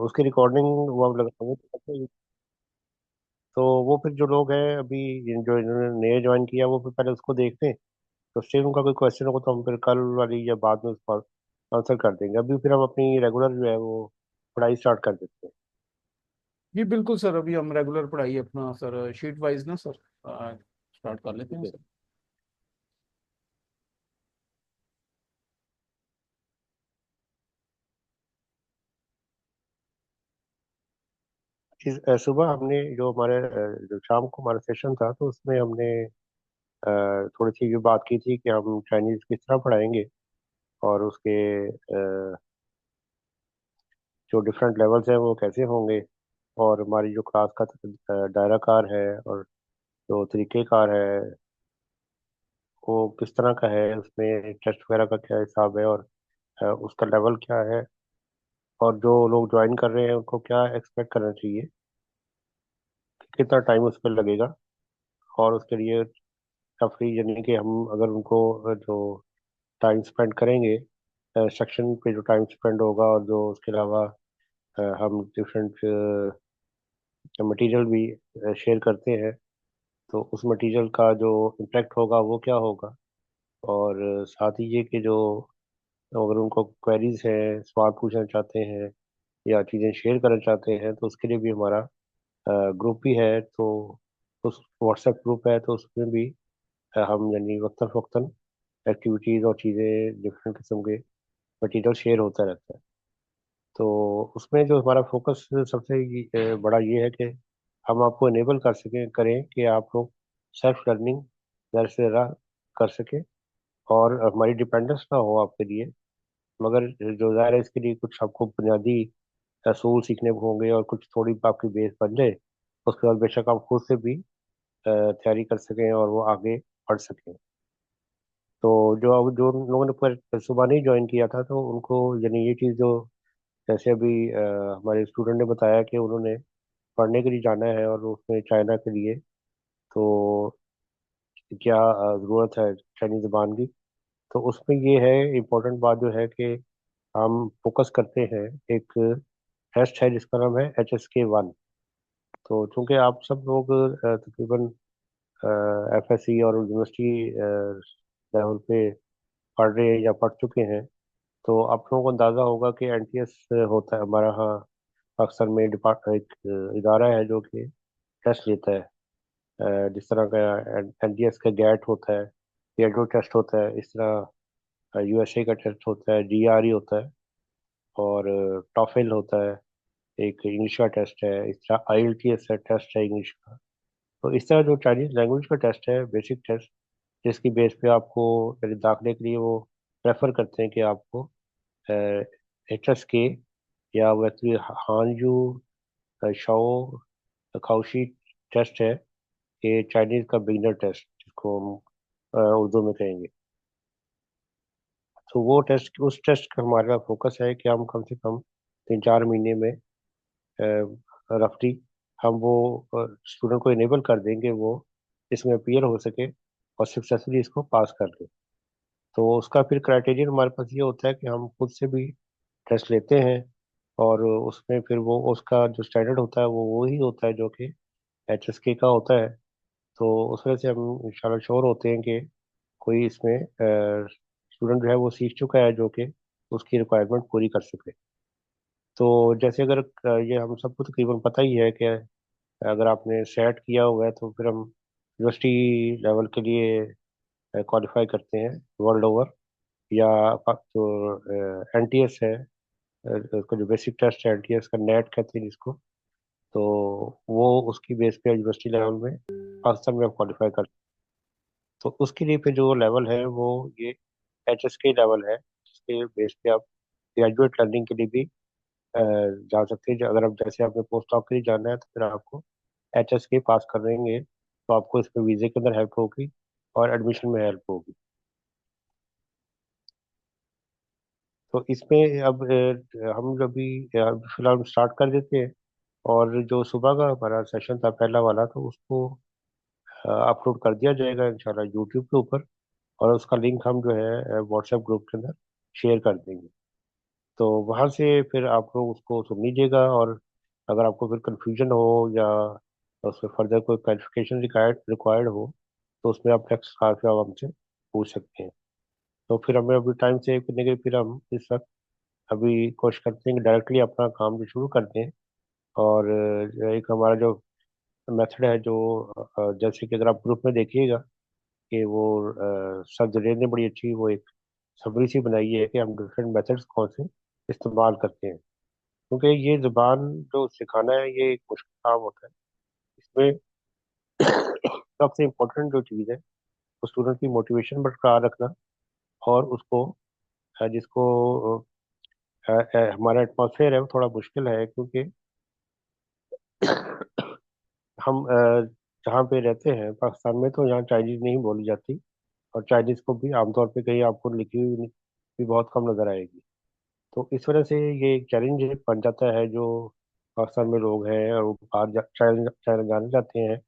उसकी रिकॉर्डिंग वो हम लगाएंगे। तो वो फिर जो लोग हैं अभी जो इन्होंने नए ज्वाइन किया वो फिर पहले उसको देखते हैं। तो स्टिल उनका कोई क्वेश्चन होगा तो हम फिर कल वाली या बाद में उसका आंसर कर देंगे। अभी फिर हम अपनी रेगुलर जो है वो पढ़ाई स्टार्ट कर देते हैं। जी बिल्कुल सर, अभी हम रेगुलर पढ़ाई अपना सर शीट वाइज ना सर स्टार्ट कर लेते ठीक हैं है। सर। सुबह हमने जो हमारे जो शाम को हमारा सेशन था तो उसमें हमने थोड़ी सी ये बात की थी कि हम चाइनीज किस तरह पढ़ाएंगे और उसके जो डिफरेंट लेवल्स हैं वो कैसे होंगे, और हमारी जो क्लास का दायरा कार है और जो तरीक़ेकार है वो किस तरह का है, उसमें टेस्ट वगैरह का क्या हिसाब है और उसका लेवल क्या है, और जो लोग ज्वाइन कर रहे हैं उनको क्या एक्सपेक्ट करना चाहिए, कि कितना टाइम उस पर लगेगा। और उसके लिए तफरी यानी कि हम अगर उनको जो टाइम स्पेंड करेंगे सेक्शन पे जो टाइम स्पेंड होगा, और जो उसके अलावा हम डिफरेंट मटेरियल भी शेयर करते हैं, तो उस मटेरियल का जो इम्पैक्ट होगा वो क्या होगा। और साथ ही ये कि जो अगर उनको क्वेरीज हैं, सवाल पूछना चाहते हैं या चीज़ें शेयर करना चाहते हैं, तो उसके लिए भी हमारा ग्रुप भी है। तो उस व्हाट्सएप ग्रुप है तो उसमें भी हम यानी वक्तन फ़वक्तन एक्टिविटीज़ और चीज़ें डिफरेंट किस्म के मटेरियल शेयर होता रहता है। तो उसमें जो हमारा फोकस सबसे बड़ा ये है कि हम आपको इनेबल कर सकें करें कि आप लोग सेल्फ लर्निंग ज़्यादा से ज़्यादा कर सकें, और हमारी डिपेंडेंस ना हो आपके लिए। मगर जो ज़ाहिर है इसके लिए कुछ आपको बुनियादी असूल सीखने को होंगे, और कुछ थोड़ी आपकी बेस बन जाए उसके बाद बेशक आप खुद से भी तैयारी कर सकें और वो आगे बढ़ सकें। तो जो अब जो लोगों ने पर सुबह नहीं ज्वाइन किया था तो उनको यानी ये चीज़ जो जैसे अभी हमारे स्टूडेंट ने बताया कि उन्होंने पढ़ने के लिए जाना है और उसमें चाइना के लिए, तो क्या ज़रूरत है चाइनीज़ ज़बान की। तो उसमें ये है इम्पोर्टेंट बात जो है कि हम फोकस करते हैं एक टेस्ट है जिसका नाम है HSK 1। तो चूंकि आप सब लोग तकरीबन FSC और यूनिवर्सिटी लेवल पे पढ़ रहे हैं या पढ़ चुके हैं, तो आप लोगों को अंदाज़ा होगा कि NTS होता है हमारा यहाँ पाकिस्तान में डिपार्ट एक इदारा है जो कि टेस्ट लेता है। जिस तरह का NTS का गैट होता है, पीएसडब्ल्यू टेस्ट होता है, इस तरह USA का टेस्ट होता है, GRE होता है, और टॉफिल होता है, एक इंग्लिश का टेस्ट है, इस तरह IELTS है, टेस्ट है इंग्लिश का। तो इस तरह जो चाइनीज लैंग्वेज का टेस्ट है, बेसिक टेस्ट, जिसकी बेस पे आपको यानी दाखिले के लिए वो प्रेफर करते हैं कि आपको HSK या वैसे हानजू शाओ खाउशी टेस्ट है, ये चाइनीज का बिगिनर टेस्ट जिसको हम उर्दू में कहेंगे। तो वो टेस्ट उस टेस्ट का हमारा फोकस है कि हम कम से कम 3-4 महीने में रफली हम वो स्टूडेंट को इनेबल कर देंगे वो इसमें अपीयर हो सके और सक्सेसफुली इसको पास कर ले। तो उसका फिर क्राइटेरियन हमारे पास ये होता है कि हम खुद से भी टेस्ट लेते हैं, और उसमें फिर वो उसका जो स्टैंडर्ड होता है वो ही होता है जो कि HSK का होता है। तो उसमें से हम इंशाल्लाह श्योर होते हैं कि कोई इसमें स्टूडेंट जो है वो सीख चुका है जो कि उसकी रिक्वायरमेंट पूरी कर सके। तो जैसे अगर ये हम सबको तकरीबन पता ही है कि अगर आपने सेट किया हुआ है तो फिर हम यूनिवर्सिटी लेवल के लिए क्वालिफाई करते हैं वर्ल्ड ओवर, या जो NTS है, उसका जो बेसिक टेस्ट है NTS का नेट कहते हैं जिसको, तो वो उसकी बेस पे यूनिवर्सिटी लेवल में पाकिस्तान में आप क्वालिफाई कर। तो उसके लिए फिर जो लेवल है वो ये HSK लेवल है, जिसके बेस पे आप ग्रेजुएट लर्निंग के लिए भी जा सकते हैं। अगर आप जैसे आपने पोस्ट डॉक के लिए जाना है तो फिर आपको HSK पास कर देंगे तो आपको इसमें वीजे के अंदर हेल्प होगी और एडमिशन में हेल्प होगी। तो इसमें अब हम जब भी फिलहाल स्टार्ट कर देते हैं, और जो सुबह का हमारा सेशन था पहला वाला तो उसको अपलोड कर दिया जाएगा इंशाल्लाह यूट्यूब के ऊपर, और उसका लिंक हम जो है व्हाट्सएप ग्रुप के अंदर शेयर कर देंगे। तो वहां से फिर आप लोग उसको सुन लीजिएगा, और अगर आपको फिर कंफ्यूजन हो या उसमें फर्दर कोई क्लैरिफिकेशन रिक्वायर्ड रिक्वायर्ड हो, तो उसमें आप नेक्स्ट क्लास में आप हमसे पूछ सकते हैं। तो फिर हमें अभी टाइम सेव करने के लिए फिर हम इस वक्त अभी कोशिश करते हैं कि डायरेक्टली अपना काम जो शुरू करते हैं। और एक हमारा जो मेथड है, जो जैसे कि अगर आप ग्रुप में देखिएगा कि वो सर जुनेद ने बड़ी अच्छी वो एक समरी सी बनाई है कि हम डिफरेंट मेथड्स कौन से इस्तेमाल करते हैं। क्योंकि ये जुबान जो सिखाना है ये एक मुश्किल काम होता है। इसमें सबसे इम्पोर्टेंट जो चीज़ है वो स्टूडेंट की मोटिवेशन बरकरार रखना, और उसको जिसको हमारा एटमॉस्फेयर है वो थोड़ा मुश्किल है, क्योंकि हम जहाँ पे रहते हैं पाकिस्तान में, तो यहाँ चाइनीज नहीं बोली जाती। और चाइनीज को भी आमतौर पे कहीं आपको लिखी हुई भी बहुत कम नजर आएगी। तो इस वजह से ये एक चैलेंज बन जाता है, जो पाकिस्तान में लोग हैं और वो बाहर चाइना चाइना जाना चाहते हैं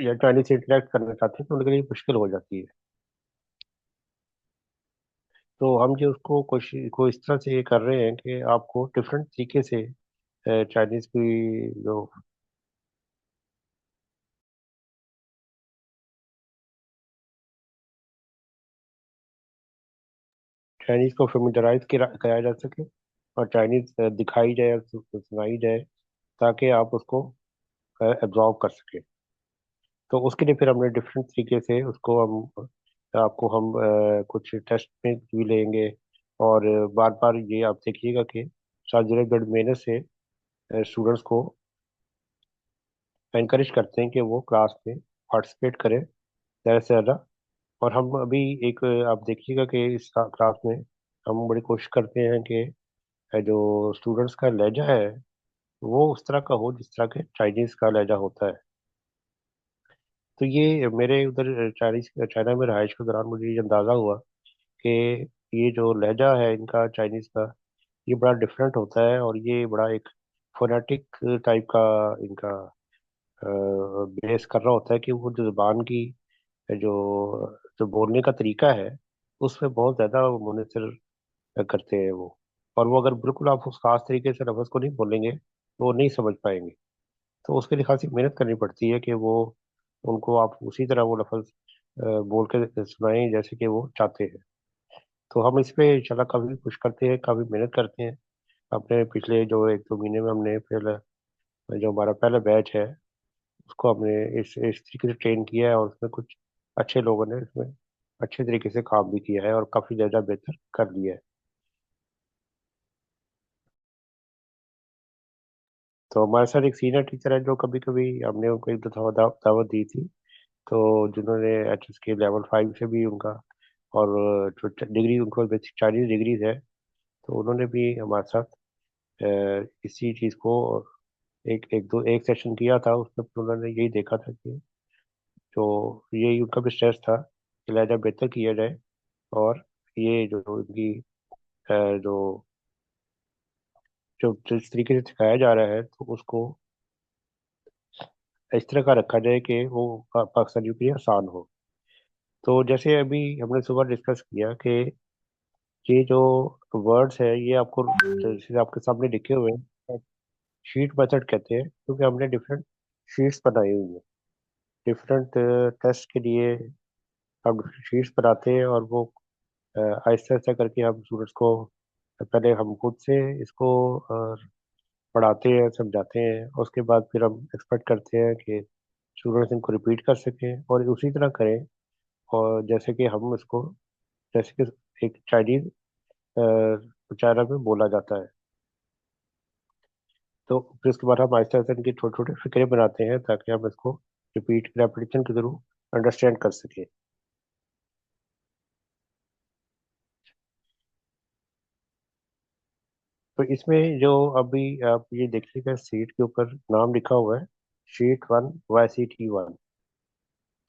या चाइनीज से इंटरेक्ट करना चाहते हैं, तो उनके लिए मुश्किल हो जाती है। तो हम जो उसको कोशिश को इस तरह से ये कर रहे हैं कि आपको डिफरेंट तरीके से चाइनीज की जो चाइनीज को फेमिलियराइज कराया जा सके, और चाइनीज दिखाई जाए और सुनाई जाए, ताकि आप उसको एब्जॉर्व कर सके। तो उसके लिए फिर हमने डिफरेंट तरीके से उसको हम आपको हम कुछ टेस्ट में भी लेंगे। और बार बार ये आप देखिएगा कि शाहजहां मेहनत से स्टूडेंट्स को एनकरेज करते हैं कि वो क्लास में पार्टिसिपेट करें ज़्यादा से ज़्यादा। और हम अभी एक आप देखिएगा कि इस क्लास में हम बड़ी कोशिश करते हैं कि जो स्टूडेंट्स का लहजा है वो उस तरह का हो जिस तरह के चाइनीज का लहजा होता है। तो ये मेरे उधर चाइना में रहाइश के दौरान मुझे ये अंदाज़ा हुआ कि ये जो लहजा है इनका चाइनीज का, ये बड़ा डिफरेंट होता है, और ये बड़ा एक फोनेटिक टाइप का इनका बेस कर रहा होता है कि वो जो जुबान की जो जो बोलने का तरीका है उसमें बहुत ज़्यादा मुनसर करते हैं वो। और वो अगर बिल्कुल आप उस खास तरीके से लफ्ज़ को नहीं बोलेंगे तो वो नहीं समझ पाएंगे। तो उसके लिए खासी मेहनत करनी पड़ती है कि वो उनको आप उसी तरह वो लफ्ज़ बोल के सुनाएं जैसे कि वो चाहते हैं। तो हम इस पे इंशाल्लाह काफ़ी कुछ करते हैं, काफ़ी मेहनत करते हैं। अपने पिछले जो एक दो महीने में हमने पहले जो हमारा पहला बैच है उसको हमने इस तरीके से ट्रेन किया है, और उसमें कुछ अच्छे लोगों ने इसमें अच्छे तरीके से काम भी किया है और काफ़ी ज़्यादा बेहतर कर लिया है। तो हमारे साथ एक सीनियर टीचर है जो कभी कभी हमने उनको एक दो दावत दी थी। तो जिन्होंने HSK लेवल 5 से भी उनका, और जो डिग्री उनको बेसिक चाइनीज डिग्रीज है, तो उन्होंने भी हमारे साथ इसी चीज़ को एक एक दो एक सेशन किया था। उसमें फिर उन्होंने यही देखा था कि जो यही उनका भी स्ट्रेस था कि लहजा बेहतर किया जाए, और ये जो इनकी जो जो जिस तरीके से सिखाया जा रहा है तो उसको इस तरह का रखा जाए कि वो पाकिस्तानियों के लिए आसान हो। तो जैसे अभी हमने सुबह डिस्कस किया कि ये जो वर्ड्स है ये आपको जैसे आपके सामने लिखे हुए हैं, शीट मेथड कहते हैं, क्योंकि हमने डिफरेंट शीट्स बनाई हुई है डिफरेंट टेस्ट के लिए। हम शीट्स बनाते हैं और वो आहिस्ता आहिस्ता करके हम स्टूडेंट्स को पहले हम खुद से इसको पढ़ाते हैं, समझाते हैं, और उसके बाद फिर हम एक्सपेक्ट करते हैं कि स्टूडेंट्स इनको रिपीट कर सकें और उसी तरह करें, और जैसे कि हम इसको जैसे कि एक चाइनीज चाइना में बोला जाता है। तो फिर उसके बाद हम आहिस्ता आहिस्ता इनकी छोटे छोटे फिक्रे बनाते हैं ताकि हम इसको रिपीट रेपिटेशन के थ्रू अंडरस्टैंड कर सकें। तो इसमें जो अभी आप ये देखिएगा सीट के ऊपर नाम लिखा हुआ है, शीट 1 YCT 1।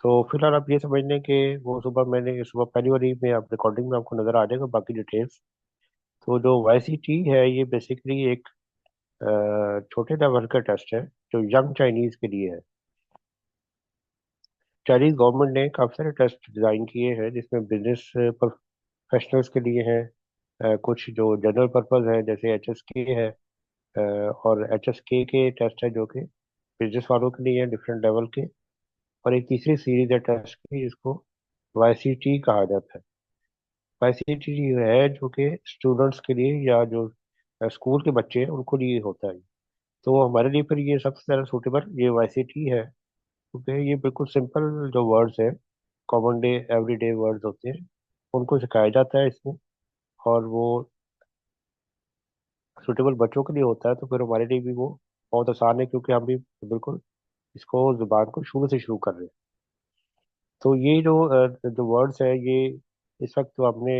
तो फिलहाल आप ये समझ लें कि वो सुबह पहली बारी में आप रिकॉर्डिंग में आपको नजर आ जाएगा बाकी डिटेल्स। तो जो YCT है ये बेसिकली एक छोटे लेवल का टेस्ट है जो यंग चाइनीज के लिए है। चाइनीज गवर्नमेंट ने काफी सारे टेस्ट डिजाइन किए हैं जिसमें बिजनेस प्रोफेशनल्स के लिए हैं, कुछ जो जनरल पर्पज है जैसे HSK है, और HSK के टेस्ट है जो कि बिजनेस वालों के लिए है, डिफरेंट लेवल के। और एक तीसरी सीरीज है टेस्ट की जिसको YCT कहा जाता है। YCT है जो कि स्टूडेंट्स के लिए या जो स्कूल के बच्चे हैं उनको लिए होता है। तो हमारे लिए फिर ये सबसे ज़्यादा सूटेबल ये YCT है, क्योंकि ये बिल्कुल सिंपल जो वर्ड्स हैं, कॉमन डे एवरीडे वर्ड्स होते हैं, उनको सिखाया जाता है इसमें। और वो सूटेबल बच्चों के लिए होता है, तो फिर हमारे लिए भी वो बहुत आसान है, क्योंकि हम भी बिल्कुल इसको जुबान को शुरू से शुरू कर रहे हैं। तो ये जो वर्ड्स है ये इस वक्त तो हमने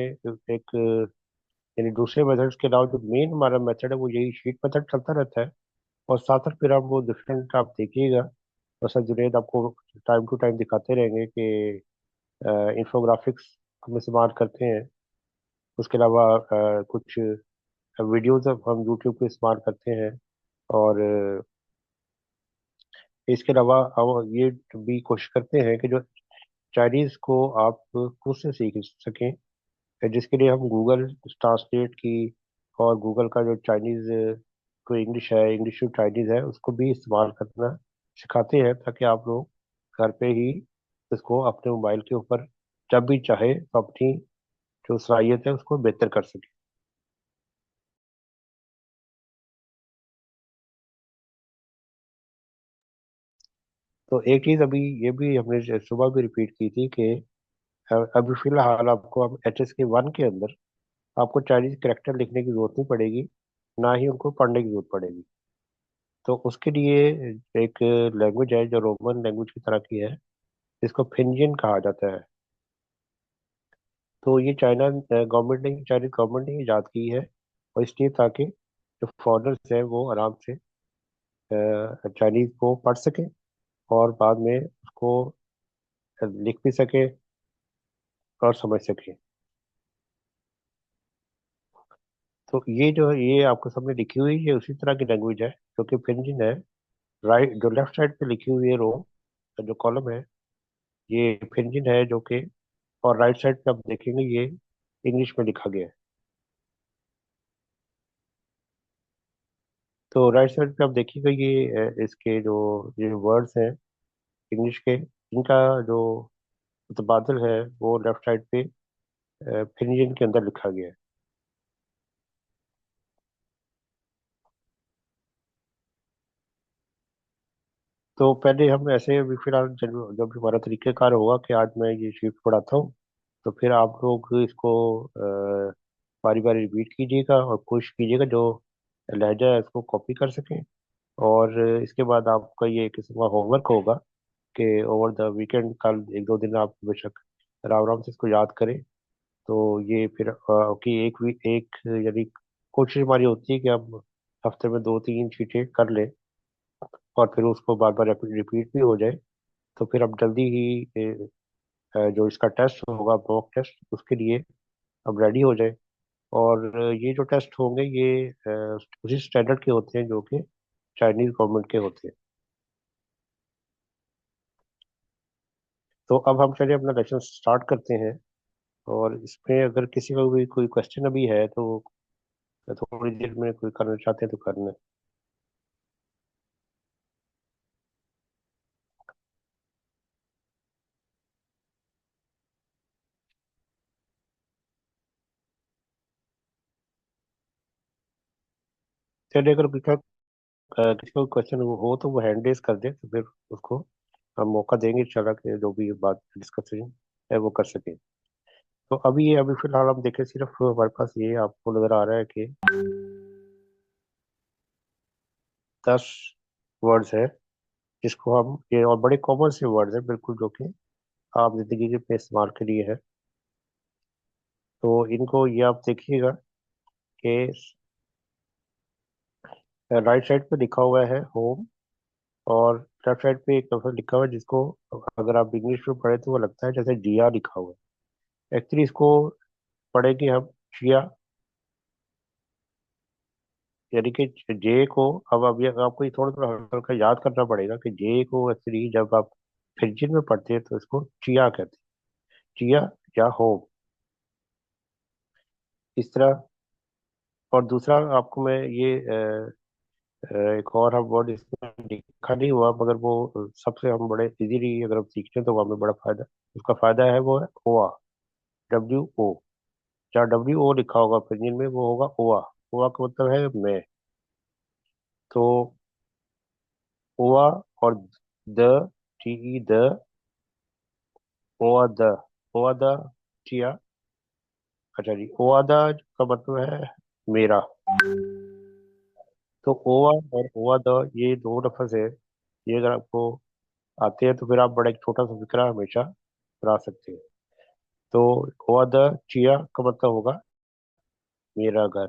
एक यानी दूसरे मेथड्स के अलावा जो मेन हमारा मेथड है वो यही शीट मेथड चलता रहता है। और साथ साथ फिर आप वो डिफरेंट आप देखिएगा, और सर जुनेद आपको टाइम टू टाइम दिखाते रहेंगे कि इंफोग्राफिक्स हम इस्तेमाल करते हैं। उसके अलावा कुछ वीडियोज हम यूट्यूब पे इस्तेमाल करते हैं। और इसके अलावा हम ये भी कोशिश करते हैं कि जो चाइनीज़ को आप खुद से सीख सकें, जिसके लिए हम गूगल ट्रांसलेट की और गूगल का जो चाइनीज़ को इंग्लिश है, इंग्लिश टू चाइनीज़ है, उसको भी इस्तेमाल करना सिखाते हैं, ताकि आप लोग घर पे ही इसको अपने मोबाइल के ऊपर जब भी चाहे तो अपनी जो सलाहियत है उसको बेहतर कर सकें। तो एक चीज़ अभी ये भी हमने सुबह भी रिपीट की थी कि अभी फिलहाल आपको अब HSK 1 के अंदर आपको चाइनीज करेक्टर लिखने की जरूरत नहीं पड़ेगी, ना ही उनको पढ़ने की जरूरत पड़ेगी। तो उसके लिए एक लैंग्वेज है जो रोमन लैंग्वेज की तरह की है, जिसको फिनजिन कहा जाता है। तो ये चाइना गवर्नमेंट ने चाइनीज गवर्नमेंट ने ईजाद की है, और इसलिए ताकि जो फॉरेनर्स हैं वो आराम से चाइनीज को पढ़ सकें और बाद में उसको लिख भी सके और समझ सके। तो ये जो है ये आपको सबने लिखी हुई ये उसी तरह की लैंग्वेज है जो कि फिनजिन है। राइट जो लेफ्ट साइड पे लिखी हुई है रो जो कॉलम है, ये फिनजिन है जो कि, और राइट साइड पे आप देखेंगे ये इंग्लिश में लिखा गया है। तो राइट साइड पे आप देखिएगा ये इसके जो ये वर्ड्स हैं इंग्लिश के, इनका जो मुतबादल है वो लेफ्ट साइड पे फिनजिन के अंदर लिखा गया है। तो पहले हम ऐसे अभी फिलहाल जब जब हमारा तरीक़ाकार होगा कि आज मैं ये शीट पढ़ाता हूँ, तो फिर आप लोग इसको बारी बारी रिपीट कीजिएगा और कोशिश कीजिएगा जो लहजा है इसको कॉपी कर सकें। और इसके बाद आपका ये किस्म का होमवर्क होगा कि ओवर द वीकेंड कल एक दो दिन आप बेशक आराम आराम से इसको याद करें। तो ये फिर कि एक यानी कोशिश हमारी होती है कि हम हफ्ते में दो तीन शीटें कर लें, और फिर उसको बार बार रिपीट भी हो जाए। तो फिर अब जल्दी ही जो इसका टेस्ट होगा मॉक टेस्ट उसके लिए अब रेडी हो जाए। और ये जो टेस्ट होंगे ये उसी स्टैंडर्ड के होते हैं जो कि चाइनीज गवर्नमेंट के होते हैं। तो अब हम चलिए अपना लेक्चर स्टार्ट करते हैं। और इसमें अगर किसी का भी कोई क्वेश्चन अभी है तो थोड़ी देर में कोई करना चाहते हैं तो करना। चलिए अगर किसी का क्वेश्चन हो तो वो हैंड रेज कर दे, तो फिर उसको हम मौका देंगे चला कि जो भी बात डिस्कशन है वो कर सके। तो अभी फिलहाल हम देखें, सिर्फ हमारे पास ये आपको नजर आ रहा है कि 10 वर्ड्स है, जिसको हम ये और बड़े कॉमन से वर्ड्स है बिल्कुल जो कि आप जिंदगी के पे इस्तेमाल के लिए है। तो इनको ये आप देखिएगा कि राइट साइड पे लिखा हुआ है होम, और लेफ्ट साइड पे एक लफ्ज़ लिखा हुआ है जिसको अगर आप इंग्लिश में पढ़े तो वो लगता है जैसे जिया लिखा हुआ है। एक्चुअली इसको पढ़ेंगे हम जिया, यानी कि जे को, अब ये आपको ये थोड़ा थोड़ा हल्का हल्का याद करना पड़ेगा कि जे को एक्चुअली जब आप फिजिन में पढ़ते हैं तो इसको चिया कहते हैं, चिया या होम, इस तरह। और दूसरा आपको मैं ये एक और हम वर्ड इसमें लिखा नहीं हुआ, मगर वो सबसे हम बड़े इजीली अगर हम सीखते हैं तो वो हमें बड़ा फायदा, उसका फायदा है, वो है ओआ। WO। जहाँ WO लिखा होगा ओपिनियन में, वो होगा ओआ। ओआ का मतलब है मैं। तो ओआ और द, TE द, ओआ द, ओआ द चिया। अच्छा जी, ओआ द का मतलब है मेरा। तो ओआ और ओआ द ये दो लफ्ज है। ये अगर आपको आते हैं तो फिर आप बड़ा एक छोटा सा फिक्रा हमेशा बना सकते हैं। तो ओआ द चिया का मतलब होगा मेरा घर।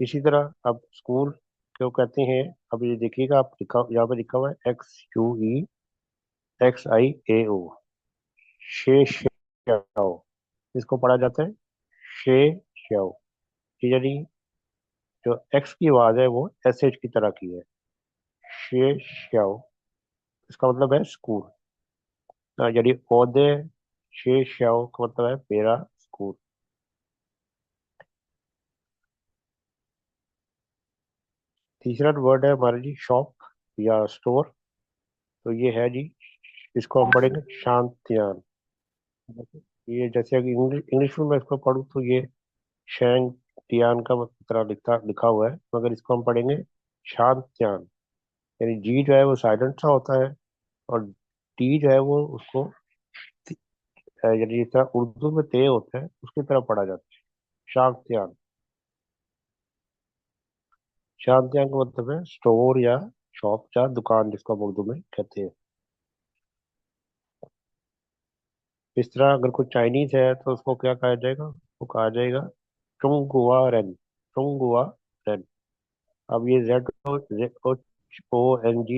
इसी तरह अब स्कूल क्यों कहते हैं, अब ये देखिएगा, आप लिखा यहाँ पे लिखा हुआ है XUEXIAO, शे श्याओ। इसको पढ़ा जाता है शे श्याओ। यानी जो एक्स की आवाज है वो SH की तरह की है, शे श्याओ। इसका मतलब है स्कूल। यानी पौधे, शे श्याओ का मतलब है मेरा स्कूल। तीसरा वर्ड है हमारा जी शॉप या स्टोर। तो ये है जी, इसको हम पढ़ेंगे शांतियान। ये जैसे अगर इंग्लिश इंग्लिश में मैं इसको पढ़ूँ तो ये शैंग तियान का तरह लिखा लिखा हुआ है, मगर इसको हम पढ़ेंगे शांतियान। यानी जी जो है वो साइलेंट सा होता है, और टी जो है वो उसको यानी जिस तरह उर्दू में ते होता है उसकी तरह पढ़ा जाता है, शांतियान। शांतियान का मतलब है स्टोर या शॉप या दुकान, जिसको हम उर्दू में कहते हैं। इस तरह अगर कोई चाइनीज है तो उसको क्या कहा जाएगा, वो कहा जाएगा चुंगुआ रेन। चुंगुआ रेन। अब ये ZONG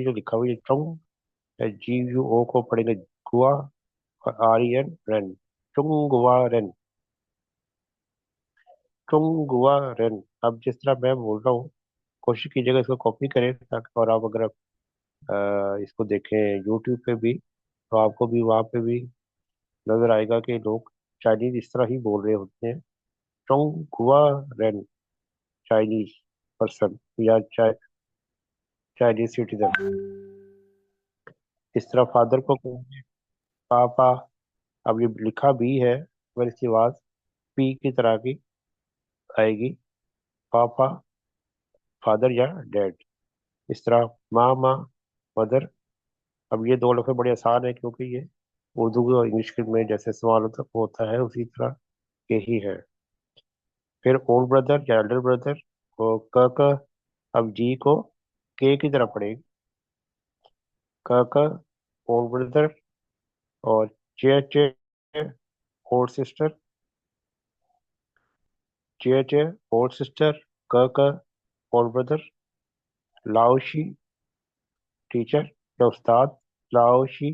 जो लिखा हुआ है चुंग, GUO को पढ़ेंगे गुआ, और REN रेन। चुंगुआ रेन। चुंगुआ रेन। अब जिस तरह मैं बोल रहा हूँ, कोशिश कीजिएगा इसको कॉपी करें, ताकि और आप अगर इसको देखें यूट्यूब पे भी, तो आपको भी वहाँ पे भी नजर आएगा कि लोग चाइनीज इस तरह ही बोल रहे होते हैं। चोंगुआ रेन, चाइनीज पर्सन या चाइनीज सिटीजन। इस तरह फादर को कहेंगे पापा। अब ये लिखा भी है मगर इसकी आवाज पी की तरह की आएगी, पापा, फादर या डैड। इस तरह मामा, मदर। अब ये दो लफ्ज बड़े आसान है, क्योंकि ये उर्दू और इंग्लिश में जैसे सवाल होता है उसी तरह के ही है। फिर ओल्ड ब्रदर या एल्डर ब्रदर को क। अब जी को के की तरह पढ़ेगी, क ओल्ड ब्रदर। और चे ओल्ड सिस्टर, चे ओल्ड सिस्टर। क ओल्ड ब्रदर। लाओशी टीचर या उस्ताद। लाओशी,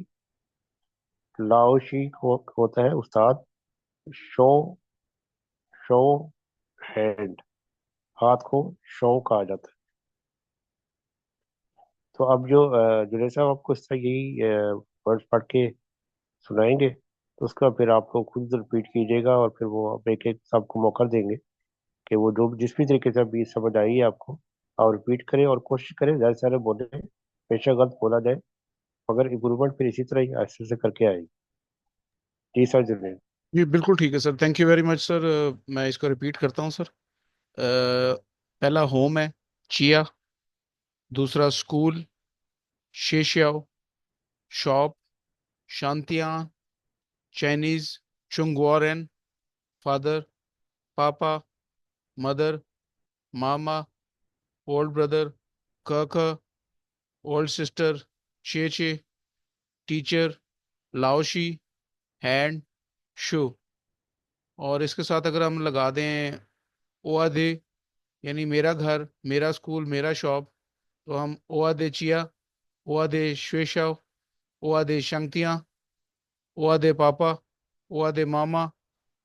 लाओशी होता है उस्ताद। शो, शो हैंड, हाथ को शो कहा जाता है। तो अब जो जुनेद साहब आपको इस तरह यही वर्ड पढ़ के सुनाएंगे, तो उसका फिर आपको खुद रिपीट कीजिएगा, और फिर वो आप एक एक सबको मौका देंगे कि वो जो जिस भी तरीके से भी समझ आई है आपको, और रिपीट करें और कोशिश करें ज़्यादा से ज़्यादा बोले, हमेशा गलत बोला जाए, मगर इम्प्रूवमेंट फिर इसी तरह ही ऐसे से करके आएगी। जी सर, जुनेद। जी बिल्कुल ठीक है sir, thank you very much sir. मैं इसको रिपीट करता हूँ सर। पहला होम है, चिया। दूसरा स्कूल, शेशियाओ। शॉप, शांतियाँ। चाइनीज, चुंगुआरेन। फादर, पापा। मदर, मामा। ओल्ड ब्रदर, काका। ओल्ड सिस्टर, चेचे। टीचर, लाओशी। हैंड, शू। और इसके साथ अगर हम लगा दें ओआदे, यानी मेरा घर, मेरा स्कूल, मेरा शॉप, तो हम ओआदे चिया, ओआदे श्वेशाओ, ओआदे शंक्तियाँ, ओआदे पापा, ओआदे मामा,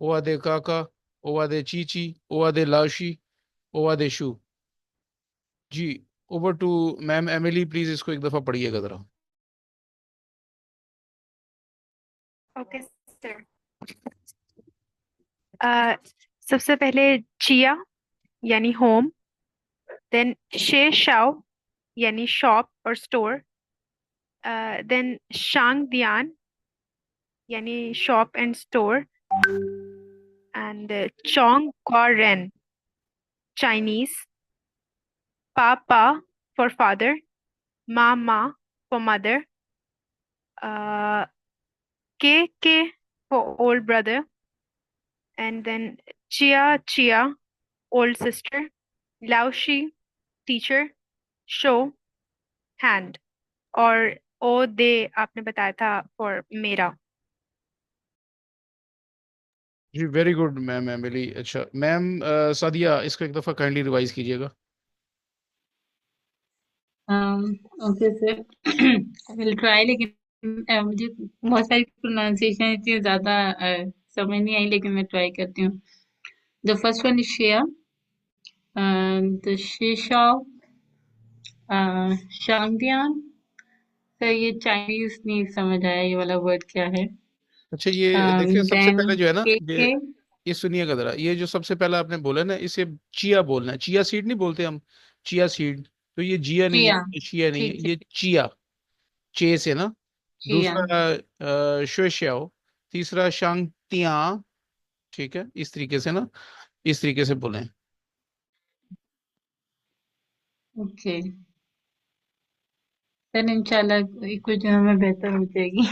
ओआदे काका, ओआदे चीची, ओआदे लाओशी, ओआदे शू। जी, over to ma'am Emily, please इसको एक दफा पढ़िएगा जरा। Okay, sir. Uh, सबसे पहले चिया यानी होम, देन शे शाओ यानी शॉप और स्टोर, देन शांग दियान यानी शॉप एंड स्टोर, एंड चोंग क्वा रेन चाइनीज, पा पा फॉर फादर, मा मा फॉर मदर, के for old brother, and then चिया चिया ओल्ड सिस्टर, लाओशी टीचर, शो हैंड, और ओ दे आपने बताया था फॉर मेरा। जी वेरी गुड मैम एमिली। अच्छा मैम सादिया, इसको एक दफ़ा काइंडली रिवाइज कीजिएगा। Okay sir, I will try, लेकिन मुझे बहुत सारी प्रोनाउंसिएशन इतनी ज्यादा समझ नहीं आई, लेकिन मैं ट्राई करती हूँ। द फर्स्ट वन इज शिया, द शीशाओ, शांगदियान। सर ये चाइनीज नहीं समझ आया, ये वाला वर्ड क्या है? अच्छा ये देखिए, सबसे देन पहले जो है ना, के। ये सुनिएगा जरा, ये जो सबसे पहला आपने बोला ना, इसे चिया बोलना है। चिया सीड नहीं बोलते हम, चिया सीड। तो ये जिया नहीं है, चिया, ये चिया नहीं है, ठीक ये ठीक, चिया, चे से ना। चिया। दूसरा शुएश्याओ, तीसरा शांगतिया। ठीक है, इस तरीके से ना, इस तरीके से बोलें। ओके सर, इंशाल्लाह कुछ दिनों में बेहतर हो जाएगी।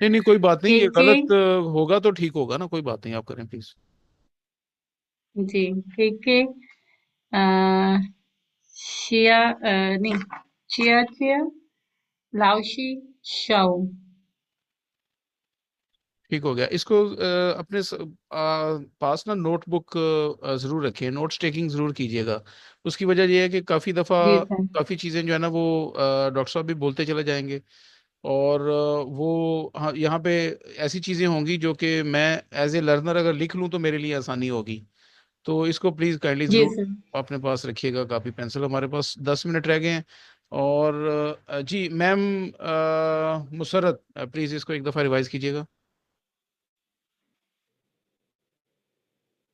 नहीं नहीं, कोई बात नहीं, ये के। गलत होगा तो ठीक होगा ना, कोई बात नहीं, आप करें प्लीज। जी, के। शिया, नहीं, चिया चिया, लाओशी, शाओ। ठीक हो गया। इसको अपने पास ना नोटबुक जरूर रखिए, नोट्स टेकिंग जरूर कीजिएगा। उसकी वजह यह है कि काफ़ी दफ़ा जी सर। काफ़ी चीज़ें जो है ना वो डॉक्टर साहब भी बोलते चले जाएंगे। और वो हाँ, यहाँ पे ऐसी चीज़ें होंगी जो कि मैं एज ए लर्नर अगर लिख लूँ तो मेरे लिए आसानी होगी। तो इसको प्लीज़ काइंडली जी ज़रूर सर। अपने पास रखिएगा, कापी पेंसिल। हमारे पास 10 मिनट रह गए हैं। और जी मैम मुसरत, प्लीज़ इसको एक दफ़ा रिवाइज कीजिएगा।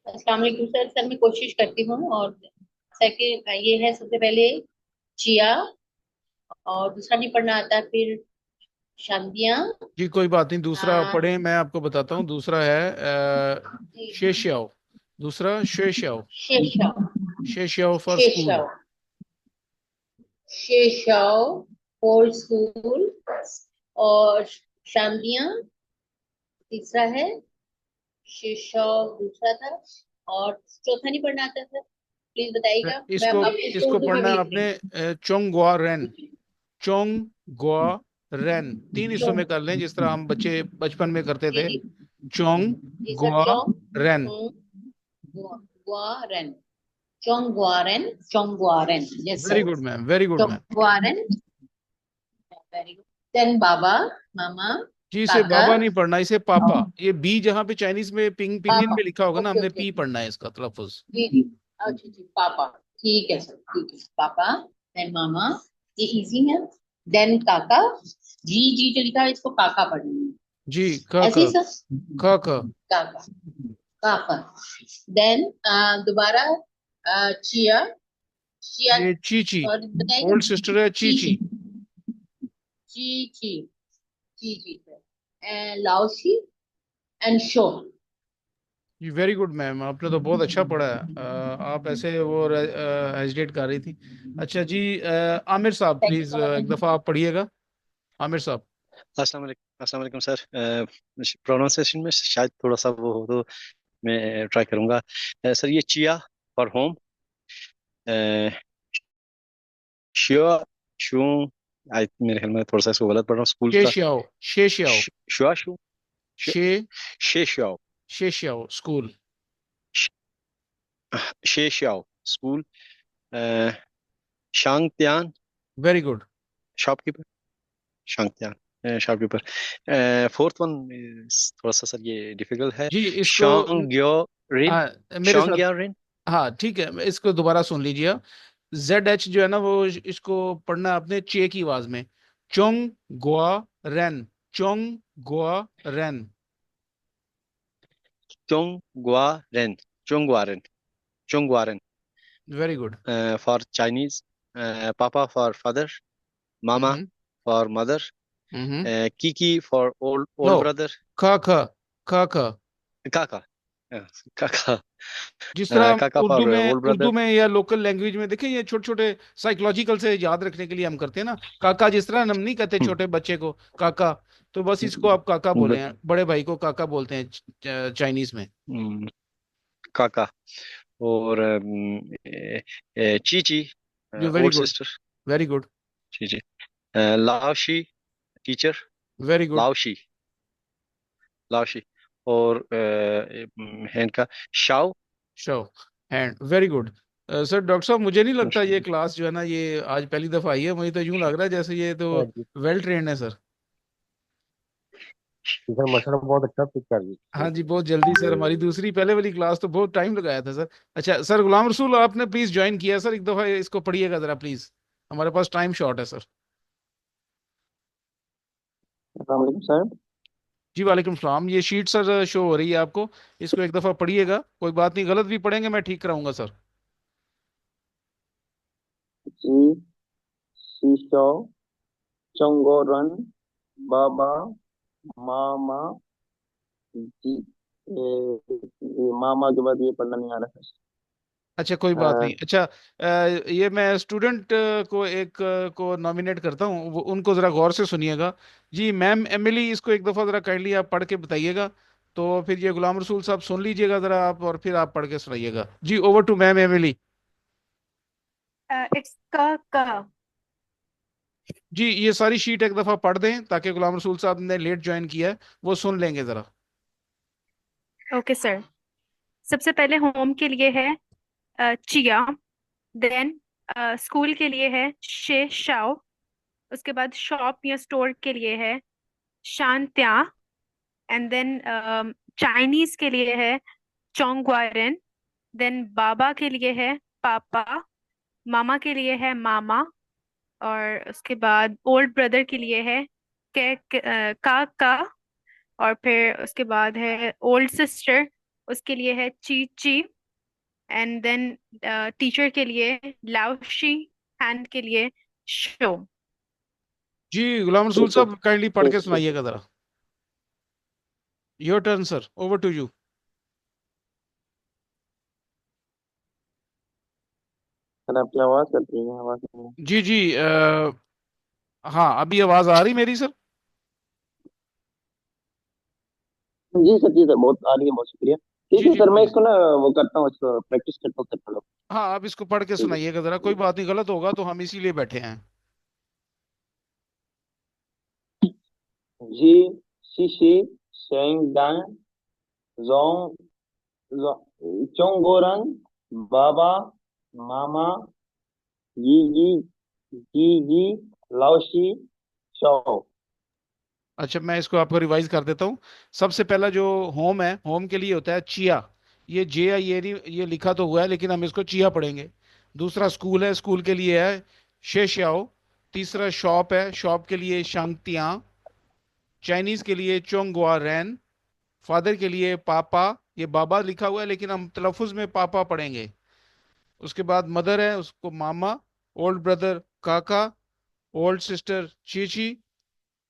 अस्सलाम वालेकुम सर। सर मैं कोशिश करती हूँ। और सेकंड ये है, सबसे पहले चिया, और दूसरा नहीं पढ़ना आता, फिर शांतियाँ। जी कोई बात नहीं, दूसरा पढ़ें, मैं आपको बताता हूँ। दूसरा है शेशियाओ। दूसरा शेशियाओ, शेषाव, शेशियाओ फॉर स्कूल। शेषाव, शेषाव फॉर स्कूल, और शांतियाँ तीसरा है, शेषाव दूसरा था, और चौथा नहीं पढ़ना आता सर, प्लीज बताइएगा। मैं इसको अब इसको इसको उर्दू में पढ़ना भी है लिख रही आपने चोंगुआ रेन। चोंगुआ रेन, तीन हिस्सों में हूँ। कर लें, जिस तरह हम बच्चे बचपन में करते जी थे। जी चोंग जी सर। गुआ रेन। गुआरेन, चोंगुआरेन, चोंगुआरेन, yes very sir. Good ma'am, very good ma'am. चोंगुआरेन, वेरी गुड। देन बाबा, मामा, जी इसे काका, बाबा नहीं पढ़ना, इसे पापा। ये बी जहाँ पे चाइनीज में पिंगियन पापा। में लिखा होगा ना, ओके हमने ओके, पी पढ़ना है इसका तलफुज। जी जी, अच्छा जी, पापा। ठीक है सर, ठीक है पापा। देन मामा, ये इजी है। देन काका, जी जी जो लिखा है इसको काका पढ़ना जी क है, ऐसे ही क सर। क काका, काका। देन दोबारा चिया, चिया, ये चीची, और बताइएगा। ओल्ड सिस्टर है चीची, चीची। ची ची, ची ची सर। एंड लाओशी एंड शो। जी वेरी गुड मैम, आपने तो बहुत अच्छा पढ़ा है। आप ऐसे वो हेजिटेट कर रही थी। अच्छा जी आमिर साहब, थैंक यू प्लीज सो एक मच। दफा आप पढ़िएगा। आमिर साहब। अस्सलाम वालेकुम सर। प्रोनाउंसिएशन में शायद थोड़ा सा वो हो तो मैं ट्राई करूंगा। सर ये चिया फॉर होम, शिया, शू, मेरे ख्याल में थोड़ा सा इसको गलत पढ़ रहा हूँ, स्कूल का शेशियाओ, शेशियाओ, शुआ शू, शे शे शाओ, शेशियाओ स्कूल। शे शाओ स्कूल, शांग त्यान वेरी गुड। शॉपकीपर, शांग त्यान शॉपकीपर। फोर्थ वन थोड़ा सा सर ये डिफिकल्ट है। जी इसको शांग ग्यो रिन, मेरे शांग साथ, ग्या रिन। हाँ ठीक है, इसको दोबारा सुन लीजिए। जेड एच जो है ना वो इसको पढ़ना है आपने चे की आवाज में। चोंग गुआ रेन, चोंग गुआ रेन। Chongguaren. Chongguaren. Chongguaren. Very good. For Chinese. Papa for father. Mama hmm. for mother. Hmm. Kiki for no. old brother. खा खा. खा खा. Kaka. Kaka. जिस तरह हम Kaka for old Urdu brother. में या लोकल लैंग्वेज में देखें, ये छोटे छोटे साइकोलॉजिकल से याद रखने के लिए हम करते हैं ना, काका, जिस तरह हम नहीं कहते छोटे बच्चे को काका, तो बस इसको आप काका बोले हैं, बड़े भाई को काका बोलते हैं चाइनीज में. काका. और चीची, जो very old good. Sister. Very good. चीची. लाओशी, टीचर. Very good. लाओशी. लाओशी. और हैंड का शाओ. शो. Hand. Very good. Sir, doctor साहब, मुझे नहीं लगता ये क्लास जो है ना, ये आज पहली दफा आई है. मुझे तो यूं लग रहा है जैसे ये तो हाँ जी। वेल ट्रेन्ड है सर. सर माशाल्लाह बहुत अच्छा पिक कर दी. हाँ जी, बहुत जल्दी सर. हमारी दूसरी, पहले वाली क्लास तो बहुत टाइम लगाया था सर. अच्छा सर, गुलाम रसूल आपने प्लीज ज्वाइन किया सर, एक दफा इसको पढ़िएगा जरा प्लीज, हमारे पास टाइम शॉर्ट है सर. अस्सलाम वालेकुम सर। जी वालेकुम सलाम. ये शीट सर शो हो रही है आपको, इसको एक दफा पढ़िएगा. कोई बात नहीं, गलत भी पढ़ेंगे मैं ठीक कराऊंगा सर. जी, शीशो, चंगोरन, बाबा, मामा, जी, मामा के बाद ये पढ़ना नहीं आ रहा अच्छा कोई बात सर। नहीं. अच्छा, ये मैं स्टूडेंट को एक को नॉमिनेट करता हूँ, उनको जरा गौर से सुनिएगा. जी मैम एमिली, इसको एक दफा जरा काइंडली आप पढ़ के बताइएगा. तो फिर ये गुलाम रसूल साहब सुन लीजिएगा जरा आप, और फिर आप पढ़ के सुनाइएगा. जी over to ma'am Emily. It's ka. जी ये सारी शीट एक दफा पढ़ दें ताकि गुलाम रसूल साहब ने लेट ज्वाइन किया है, वो सुन लेंगे जरा. Okay, sir. सबसे पहले होम के लिए है चिया, देन स्कूल के लिए है शे शाओ, उसके बाद शॉप या स्टोर के लिए है शांत्या, एंड देन चाइनीज के लिए है चोंगवारन, देन बाबा के लिए है पापा, मामा के लिए है मामा, और उसके बाद ओल्ड ब्रदर के लिए है काका, और फिर उसके बाद है ओल्ड सिस्टर, उसके लिए है ची ची, एंड देन टीचर के लिए लाओशी, हैंड के लिए शो. जी गुलाम रसूल ठीक है, साहब काइंडली पढ़ के ठीक है सुनाइएगा जरा. Your turn sir, over to you. Sir. आपकी आवाज़ कट रही है, आवाज़ नहीं जी जी हाँ, अभी आवाज आ रही मेरी सर. है। जी सर, बहुत आ रही है, बहुत शुक्रिया। ठीक जी है जी सर, मैं प्लीज. इसको ना वो करता हूँ, इसको प्रैक्टिस करता हूँ सर थोड़ा। हाँ, आप इसको पढ़ के ठीक है, सुनाइएगा जरा. कोई बात नहीं, गलत होगा तो हम इसीलिए बैठे हैं. जी, शीशी, शेंगदान, जोंग, चोंगोरंग, बाबा, मामा, यी, जी, लाओशी, शो। अच्छा, मैं इसको आपको रिवाइज कर देता हूँ. सबसे पहला जो होम है, होम के लिए होता है चिया. ये जे या ये नहीं, ये लिखा तो हुआ है लेकिन हम इसको चिया पढ़ेंगे. दूसरा स्कूल है, स्कूल के लिए है शेश्याओ. तीसरा शॉप है, शॉप के लिए शांतियां. चाइनीज के लिए चोंगवा रैन. फादर के लिए पापा. ये बाबा लिखा हुआ है लेकिन हम तलफुज में पापा पढ़ेंगे. उसके बाद मदर है, उसको मामा. ओल्ड ब्रदर काका. Old sister Chichi.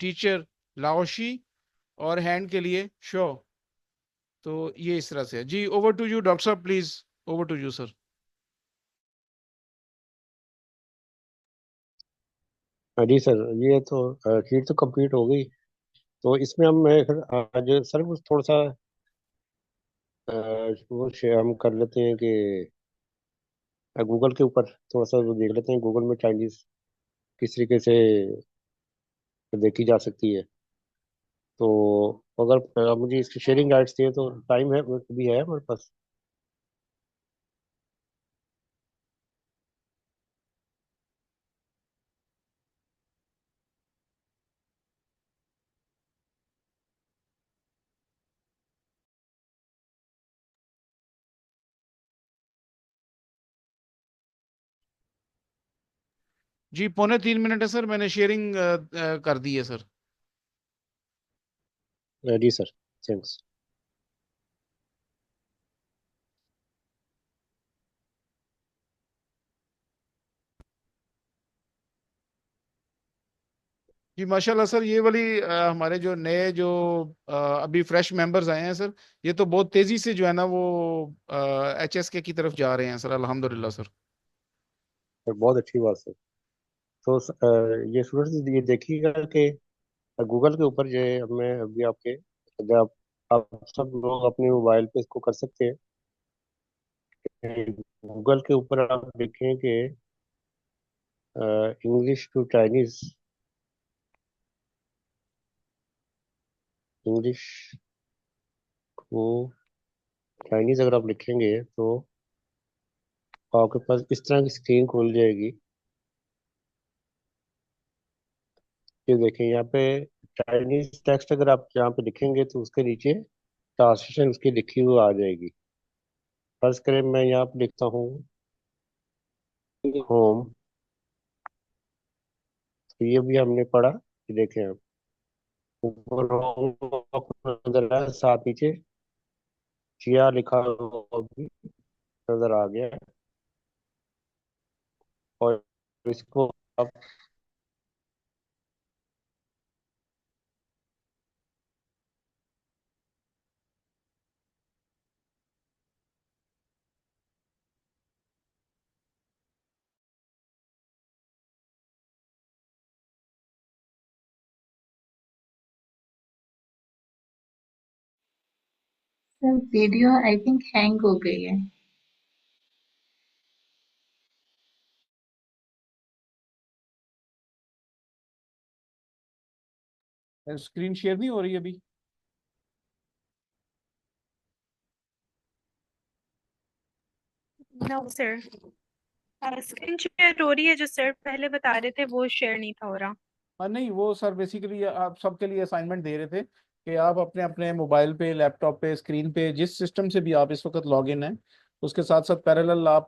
टीचर लाओशी. और हैंड के लिए शो. तो ये इस तरह से है. जी ओवर टू यू डॉक्टर साहब please. Over to you sir. हाँ जी सर, ये तो शीट तो कंप्लीट हो गई. तो इसमें हम फिर आज सर कुछ थोड़ा सा वो हम कर लेते हैं कि गूगल के ऊपर थोड़ा सा वो देख लेते हैं, गूगल में चाइनीज किस तरीके से देखी जा सकती है. तो अगर आप मुझे इसकी शेयरिंग राइट्स चाहिए तो टाइम है, भी है हमारे पास. जी 2.25 मिनट है सर, मैंने शेयरिंग कर दी है सर. जी सर, थैंक्स. जी माशाल्लाह सर, ये वाली हमारे जो नए जो अभी फ्रेश मेंबर्स आए हैं सर, ये तो बहुत तेजी से जो है ना वो HSK की तरफ जा रहे हैं सर, अल्हम्दुलिल्लाह सर। तो बहुत अच्छी बात है। तो ये स्टूडेंट्स ये देखिएगा कि गूगल के ऊपर जो है, हमें अभी आपके जब आप सब लोग अपने मोबाइल पे इसको कर सकते हैं। गूगल के ऊपर आप देखें कि इंग्लिश टू चाइनीज, इंग्लिश को चाइनीज अगर आप लिखेंगे तो आपके पास इस तरह की स्क्रीन खुल जाएगी। ये देखें यहाँ पे चाइनीज टेक्स्ट अगर आप यहाँ पे लिखेंगे तो उसके नीचे ट्रांसलेशन उसकी लिखी हुई आ जाएगी। फर्ज करें मैं यहाँ पे लिखता हूँ होम, तो ये भी हमने पढ़ा। ये देखें आप, ऊपर होम आपको नजर आया, साथ नीचे चिया लिखा हुआ भी नजर आ गया। और इसको आप sir video I think hang हो गई है। स्क्रीन शेयर नहीं हो रही अभी? नो सर, स्क्रीन शेयर हो रही है, जो सर पहले बता रहे थे वो शेयर नहीं था हो रहा। हाँ नहीं, वो सर बेसिकली आप सबके लिए असाइनमेंट दे रहे थे कि आप अपने अपने मोबाइल पे, लैपटॉप पे, स्क्रीन पे, जिस सिस्टम से भी आप इस वक्त लॉग इन है, उसके साथ साथ पैरेलल आप